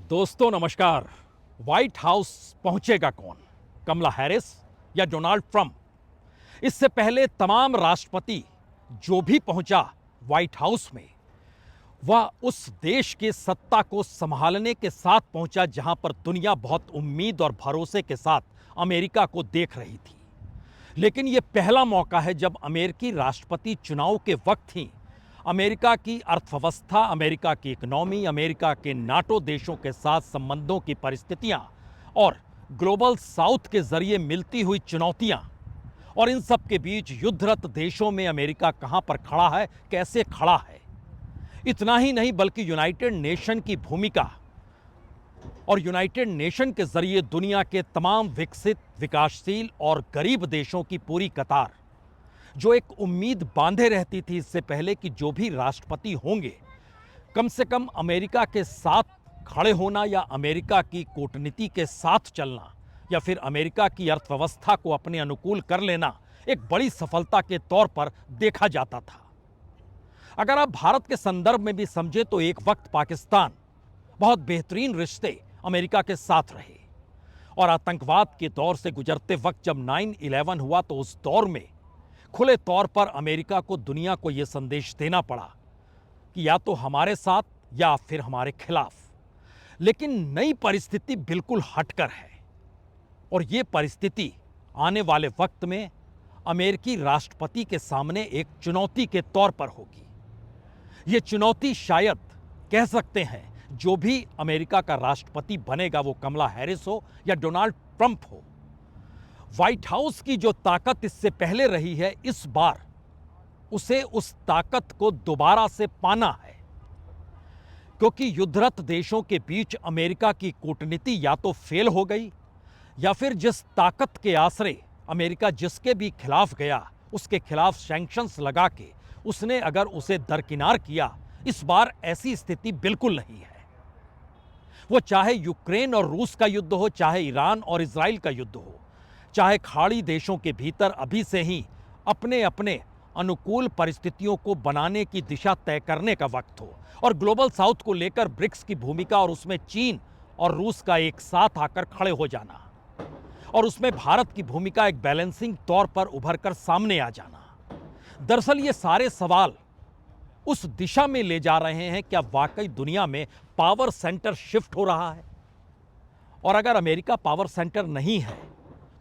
दोस्तों नमस्कार। White house पहुंचेगा कौन, कमला हैरिस या डोनाल्ड ट्रंप? इससे पहले तमाम राष्ट्रपति जो भी पहुंचा व्हाइट हाउस में, वह उस देश के सत्ता को संभालने के साथ पहुंचा जहां पर दुनिया बहुत उम्मीद और भरोसे के साथ अमेरिका को देख रही थी। लेकिन यह पहला मौका है जब अमेरिकी राष्ट्रपति चुनाव के वक्त ही अमेरिका की अर्थव्यवस्था, अमेरिका की इकोनॉमी, अमेरिका के नाटो देशों के साथ संबंधों की परिस्थितियां और ग्लोबल साउथ के जरिए मिलती हुई चुनौतियां और इन सब के बीच युद्धरत देशों में अमेरिका कहां पर खड़ा है, कैसे खड़ा है। इतना ही नहीं बल्कि यूनाइटेड नेशन की भूमिका और यूनाइटेड नेशन के जरिए दुनिया के तमाम विकसित, विकासशील और गरीब देशों की पूरी कतार जो एक उम्मीद बांधे रहती थी इससे पहले कि जो भी राष्ट्रपति होंगे कम से कम अमेरिका के साथ खड़े होना या अमेरिका की कूटनीति के साथ चलना या फिर अमेरिका की अर्थव्यवस्था को अपने अनुकूल कर लेना एक बड़ी सफलता के तौर पर देखा जाता था। अगर आप भारत के संदर्भ में भी समझे तो एक वक्त पाकिस्तान बहुत बेहतरीन रिश्ते अमेरिका के साथ रहे और आतंकवाद के दौर से गुजरते वक्त जब 9/11 हुआ तो उस दौर में खुले तौर पर अमेरिका को दुनिया को यह संदेश देना पड़ा कि या तो हमारे साथ या फिर हमारे खिलाफ। लेकिन नई परिस्थिति बिल्कुल हटकर है और यह परिस्थिति आने वाले वक्त में अमेरिकी राष्ट्रपति के सामने एक चुनौती के तौर पर होगी। यह चुनौती शायद कह सकते हैं जो भी अमेरिका का राष्ट्रपति बनेगा, वो कमला हैरिस हो या डोनाल्ड ट्रंप हो, व्हाइट हाउस की जो ताकत इससे पहले रही है, इस बार उसे उस ताकत को दोबारा से पाना है। क्योंकि युद्धरत देशों के बीच अमेरिका की कूटनीति या तो फेल हो गई या फिर जिस ताकत के आसरे अमेरिका जिसके भी खिलाफ गया उसके खिलाफ सैंक्शंस लगा के उसने अगर उसे दरकिनार किया, इस बार ऐसी स्थिति बिल्कुल नहीं है। वो चाहे यूक्रेन और रूस का युद्ध हो, चाहे ईरान और इजराइल का युद्ध हो, चाहे खाड़ी देशों के भीतर अभी से ही अपने अपने अनुकूल परिस्थितियों को बनाने की दिशा तय करने का वक्त हो, और ग्लोबल साउथ को लेकर ब्रिक्स की भूमिका और उसमें चीन और रूस का एक साथ आकर खड़े हो जाना और उसमें भारत की भूमिका एक बैलेंसिंग तौर पर उभर कर सामने आ जाना। दरअसल ये सारे सवाल उस दिशा में ले जा रहे हैं, क्या वाकई दुनिया में पावर सेंटर शिफ्ट हो रहा है? और अगर अमेरिका पावर सेंटर नहीं है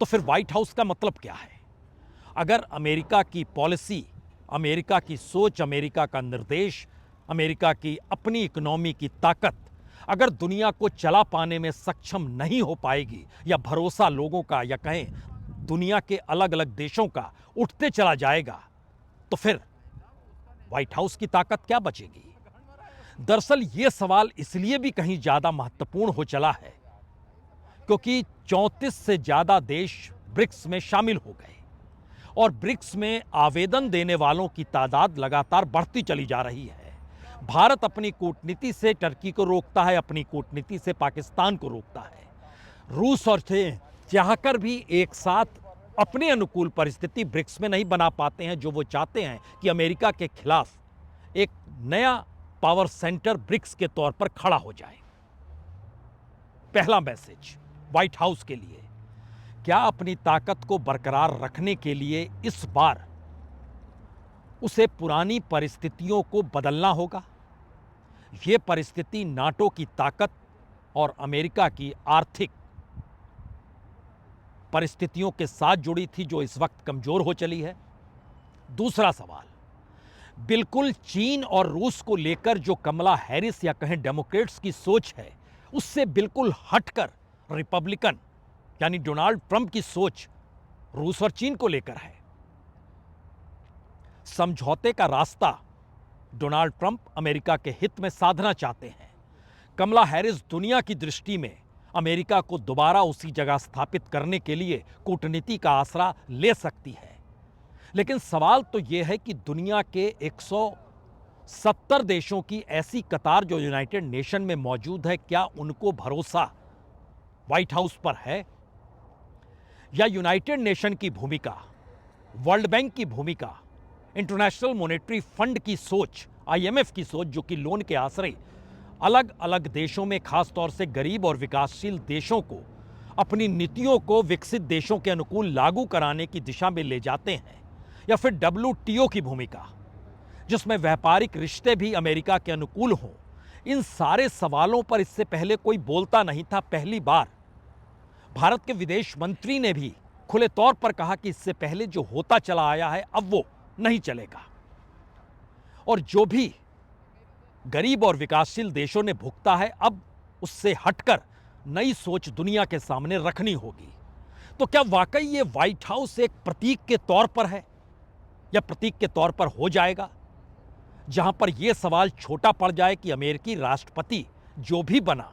तो फिर व्हाइट हाउस का मतलब क्या है? अगर अमेरिका की पॉलिसी, अमेरिका की सोच, अमेरिका का निर्देश, अमेरिका की अपनी इकोनॉमी की ताकत अगर दुनिया को चला पाने में सक्षम नहीं हो पाएगी या भरोसा लोगों का या कहें दुनिया के अलग अलग देशों का उठते चला जाएगा, तो फिर व्हाइट हाउस की ताकत क्या बचेगी? दरअसल यह सवाल इसलिए भी कहीं ज्यादा महत्वपूर्ण हो चला है क्योंकि 34 से ज्यादा देश ब्रिक्स में शामिल हो गए और ब्रिक्स में आवेदन देने वालों की तादाद लगातार बढ़ती चली जा रही है। भारत अपनी कूटनीति से टर्की को रोकता है, अपनी कूटनीति से पाकिस्तान को रोकता है। रूस और चीन चाहकर भी एक साथ अपने अनुकूल परिस्थिति ब्रिक्स में नहीं बना पाते हैं, जो वो चाहते हैं कि अमेरिका के खिलाफ एक नया पावर सेंटर ब्रिक्स के तौर पर खड़ा हो जाए। पहला मैसेज व्हाइट हाउस के लिए, क्या अपनी ताकत को बरकरार रखने के लिए इस बार उसे पुरानी परिस्थितियों को बदलना होगा? यह परिस्थिति नाटो की ताकत और अमेरिका की आर्थिक परिस्थितियों के साथ जुड़ी थी जो इस वक्त कमजोर हो चली है। दूसरा सवाल, बिल्कुल चीन और रूस को लेकर जो कमला हैरिस या कहें डेमोक्रेट्स की सोच है, उससे बिल्कुल हटकर रिपब्लिकन यानी डोनाल्ड ट्रंप की सोच रूस और चीन को लेकर है। समझौते का रास्ता डोनाल्ड ट्रंप अमेरिका के हित में साधना चाहते हैं। कमला हैरिस दुनिया की दृष्टि में अमेरिका को दोबारा उसी जगह स्थापित करने के लिए कूटनीति का आसरा ले सकती है। लेकिन सवाल तो यह है कि दुनिया के 170 देशों की ऐसी कतार जो यूनाइटेड नेशन में मौजूद है, क्या उनको भरोसा व्हाइट हाउस पर है? या यूनाइटेड नेशन की भूमिका, वर्ल्ड बैंक की भूमिका, इंटरनेशनल मॉनेटरी फंड की सोच, आईएमएफ की सोच जो कि लोन के आसरे अलग अलग देशों में, खासतौर से गरीब और विकासशील देशों को अपनी नीतियों को विकसित देशों के अनुकूल लागू कराने की दिशा में ले जाते हैं, या फिर WTO की भूमिका, जिसमें व्यापारिक रिश्ते भी अमेरिका के अनुकूल हों, इन सारे सवालों पर इससे पहले कोई बोलता नहीं था। पहली बार भारत के विदेश मंत्री ने भी खुले तौर पर कहा कि इससे पहले जो होता चला आया है अब वो नहीं चलेगा, और जो भी गरीब और विकासशील देशों ने भुगता है अब उससे हटकर नई सोच दुनिया के सामने रखनी होगी। तो क्या वाकई ये व्हाइट हाउस एक प्रतीक के तौर पर है, या प्रतीक के तौर पर हो जाएगा, जहां पर यह सवाल छोटा पड़ जाए कि अमेरिकी राष्ट्रपति जो भी बना,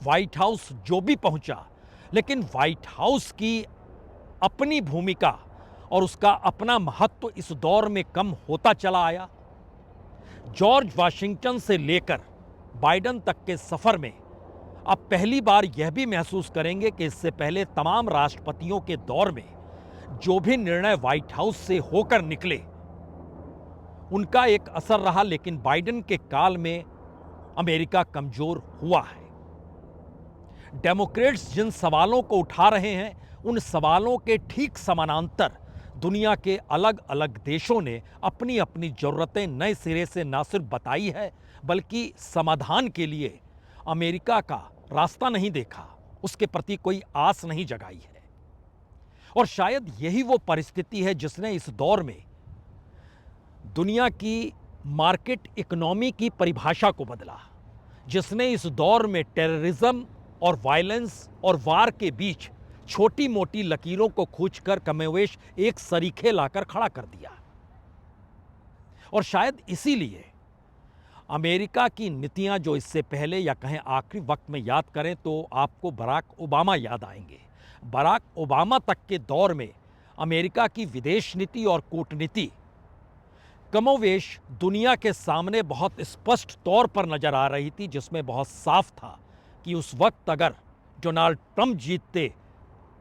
व्हाइट हाउस जो भी पहुंचा, लेकिन व्हाइट हाउस की अपनी भूमिका और उसका अपना महत्व इस दौर में कम होता चला आया। जॉर्ज वाशिंगटन से लेकर बाइडेन तक के सफर में अब पहली बार यह भी महसूस करेंगे कि इससे पहले तमाम राष्ट्रपतियों के दौर में जो भी निर्णय व्हाइट हाउस से होकर निकले उनका एक असर रहा, लेकिन बाइडेन के काल में अमेरिका कमजोर हुआ है। डेमोक्रेट्स जिन सवालों को उठा रहे हैं उन सवालों के ठीक समानांतर दुनिया के अलग अलग देशों ने अपनी अपनी जरूरतें नए सिरे से न सिर्फ बताई है बल्कि समाधान के लिए अमेरिका का रास्ता नहीं देखा, उसके प्रति कोई आस नहीं जगाई है। और शायद यही वो परिस्थिति है जिसने इस दौर में दुनिया की मार्केट इकोनॉमी की परिभाषा को बदला, जिसने इस दौर में टेररिज्म और वायलेंस और वार के बीच छोटी मोटी लकीरों को खींचकर कमोवेश एक सरीखे लाकर खड़ा कर दिया। और शायद इसीलिए अमेरिका की नीतियां जो इससे पहले या कहें आखिरी वक्त में याद करें तो आपको बराक ओबामा याद आएंगे। बराक ओबामा तक के दौर में अमेरिका की विदेश नीति और कूटनीति कमोवेश दुनिया के सामने बहुत स्पष्ट तौर पर नजर आ रही थी, जिसमें बहुत साफ था कि उस वक्त अगर डोनाल्ड ट्रंप जीतते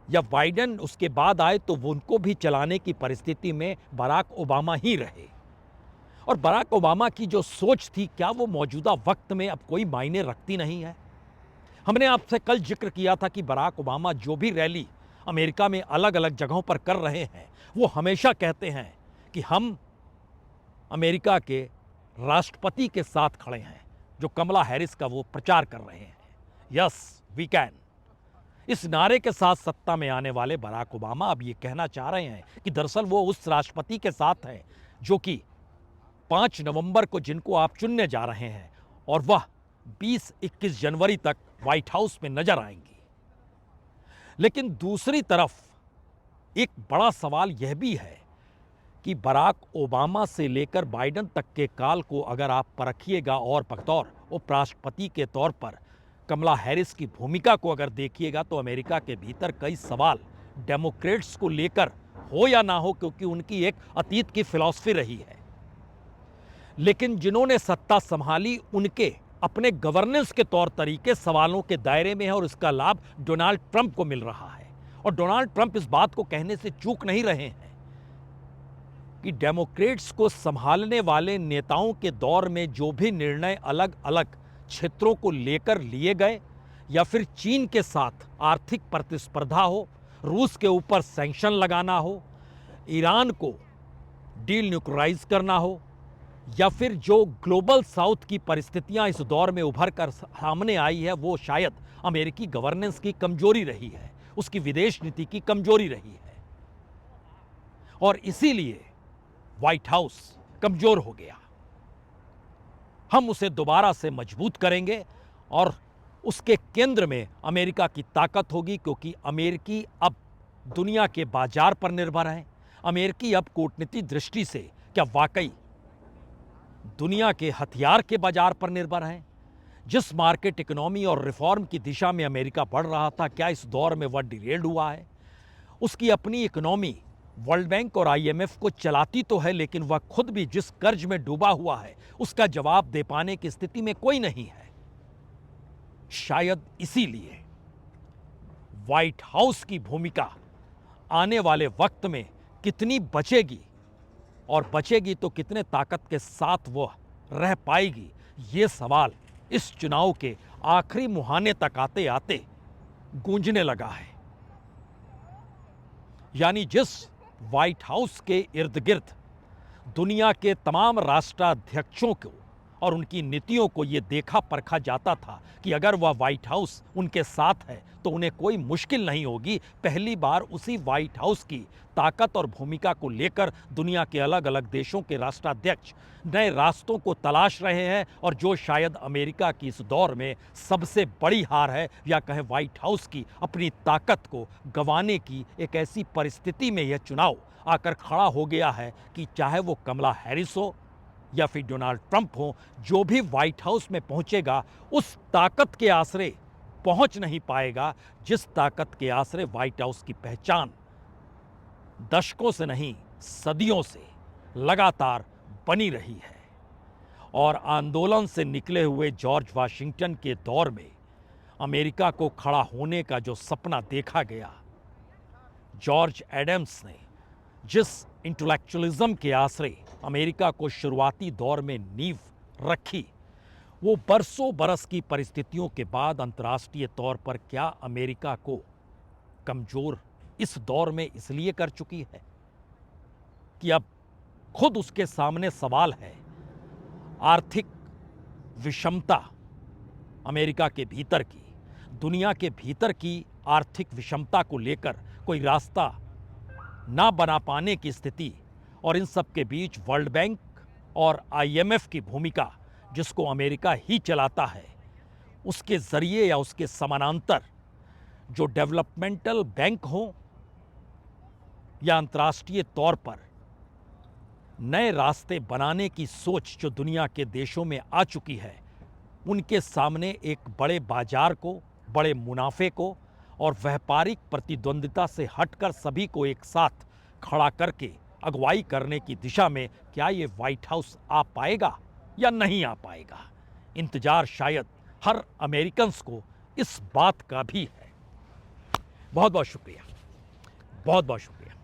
या बाइडेन उसके बाद आए तो वो उनको भी चलाने की परिस्थिति में बराक ओबामा ही रहे। और बराक ओबामा की जो सोच थी, क्या वो मौजूदा वक्त में अब कोई मायने रखती नहीं है? हमने आपसे कल जिक्र किया था कि बराक ओबामा जो भी रैली अमेरिका में अलग अलग जगहों पर कर रहे हैं वो हमेशा कहते हैं कि हम अमेरिका के राष्ट्रपति के साथ खड़े हैं, जो कमला हैरिस का वो प्रचार कर रहे हैं, यस वी कैन। इस नारे के साथ सत्ता में आने वाले बराक ओबामा अब ये कहना चाह रहे हैं कि दरअसल वो उस राष्ट्रपति के साथ हैं जो कि 5 नवंबर को जिनको आप चुनने जा रहे हैं, और वह 20-21 जनवरी तक व्हाइट हाउस में नजर आएंगी। लेकिन दूसरी तरफ एक बड़ा सवाल यह भी है कि बराक ओबामा से लेकर बाइडेन तक के काल को अगर आप परखिएगा और बतौर उपराष्ट्रपति के तौर पर कमला हैरिस की भूमिका को अगर देखिएगा तो अमेरिका के भीतर कई सवाल डेमोक्रेट्स को लेकर हो या ना हो, क्योंकि उनकी एक अतीत की फिलॉसफी रही है, लेकिन जिन्होंने सत्ता संभाली उनके अपने गवर्नेंस के तौर तरीके सवालों के दायरे में है, और इसका लाभ डोनाल्ड ट्रंप को मिल रहा है। और डोनाल्ड ट्रंप इस बात को कहने से चूक नहीं रहे हैं कि डेमोक्रेट्स को संभालने वाले नेताओं के दौर में जो भी निर्णय अलग अलग क्षेत्रों को लेकर लिए गए, या फिर चीन के साथ आर्थिक प्रतिस्पर्धा हो, रूस के ऊपर सैंक्शन लगाना हो, ईरान को डील न्यूक्लियराइज करना हो, या फिर जो ग्लोबल साउथ की परिस्थितियां इस दौर में उभर कर सामने आई है, वो शायद अमेरिकी गवर्नेंस की कमजोरी रही है, उसकी विदेश नीति की कमजोरी रही है। और इसीलिए व्हाइट हाउस कमजोर हो गया। हम उसे दोबारा से मजबूत करेंगे और उसके केंद्र में अमेरिका की ताकत होगी, क्योंकि अमेरिकी अब दुनिया के बाजार पर निर्भर हैं। अमेरिकी अब कूटनीतिक दृष्टि से क्या वाकई दुनिया के हथियार के बाजार पर निर्भर हैं? जिस मार्केट इकोनॉमी और रिफॉर्म की दिशा में अमेरिका बढ़ रहा था, क्या इस दौर में वह डिरेल्ड हुआ है? उसकी अपनी इकोनॉमी वर्ल्ड बैंक और IMF को चलाती तो है, लेकिन वह खुद भी जिस कर्ज में डूबा हुआ है उसका जवाब दे पाने की स्थिति में कोई नहीं है। शायद इसीलिए व्हाइट हाउस की भूमिका आने वाले वक्त में कितनी बचेगी, और बचेगी तो कितने ताकत के साथ वह रह पाएगी, ये सवाल इस चुनाव के आखिरी मुहाने तक आते आते गूंजने लगा है। यानी जिस व्हाइट हाउस के इर्द गिर्द दुनिया के तमाम राष्ट्राध्यक्षों को और उनकी नीतियों को यह देखा परखा जाता था कि अगर वह व्हाइट हाउस उनके साथ है तो उन्हें कोई मुश्किल नहीं होगी, पहली बार उसी व्हाइट हाउस की ताकत और भूमिका को लेकर दुनिया के अलग अलग देशों के राष्ट्राध्यक्ष नए रास्तों को तलाश रहे हैं। और जो शायद अमेरिका की इस दौर में सबसे बड़ी हार है, या कहें व्हाइट हाउस की अपनी ताकत को गंवाने की एक ऐसी परिस्थिति में यह चुनाव आकर खड़ा हो गया है कि चाहे वो कमला हैरिस हो या फिर डोनाल्ड ट्रंप हो, जो भी व्हाइट हाउस में पहुंचेगा उस ताकत के आसरे पहुंच नहीं पाएगा जिस ताकत के आसरे व्हाइट हाउस की पहचान दशकों से नहीं सदियों से लगातार बनी रही है। और आंदोलन से निकले हुए जॉर्ज वाशिंगटन के दौर में अमेरिका को खड़ा होने का जो सपना देखा गया, जॉर्ज एडम्स ने जिस इंटेलेक्चुअलिज्म के आसरे अमेरिका को शुरुआती दौर में नींव रखी, वो बरसों बरस की परिस्थितियों के बाद अंतर्राष्ट्रीय तौर पर क्या अमेरिका को कमजोर इस दौर में इसलिए कर चुकी है कि अब खुद उसके सामने सवाल है आर्थिक विषमता अमेरिका के भीतर की, दुनिया के भीतर की आर्थिक विषमता को लेकर कोई रास्ता ना बना पाने की स्थिति, और इन सब के बीच वर्ल्ड बैंक और आईएमएफ की भूमिका जिसको अमेरिका ही चलाता है, उसके जरिए या उसके समानांतर जो डेवलपमेंटल बैंक हो या अंतर्राष्ट्रीय तौर पर नए रास्ते बनाने की सोच जो दुनिया के देशों में आ चुकी है, उनके सामने एक बड़े बाजार को, बड़े मुनाफे को और व्यापारिक प्रतिद्वंदिता से हटकर सभी को एक साथ खड़ा करके अगुवाई करने की दिशा में क्या ये व्हाइट हाउस आ पाएगा या नहीं आ पाएगा। इंतजार शायद हर अमेरिकन्स को इस बात का भी है। बहुत बहुत शुक्रिया, बहुत बहुत शुक्रिया।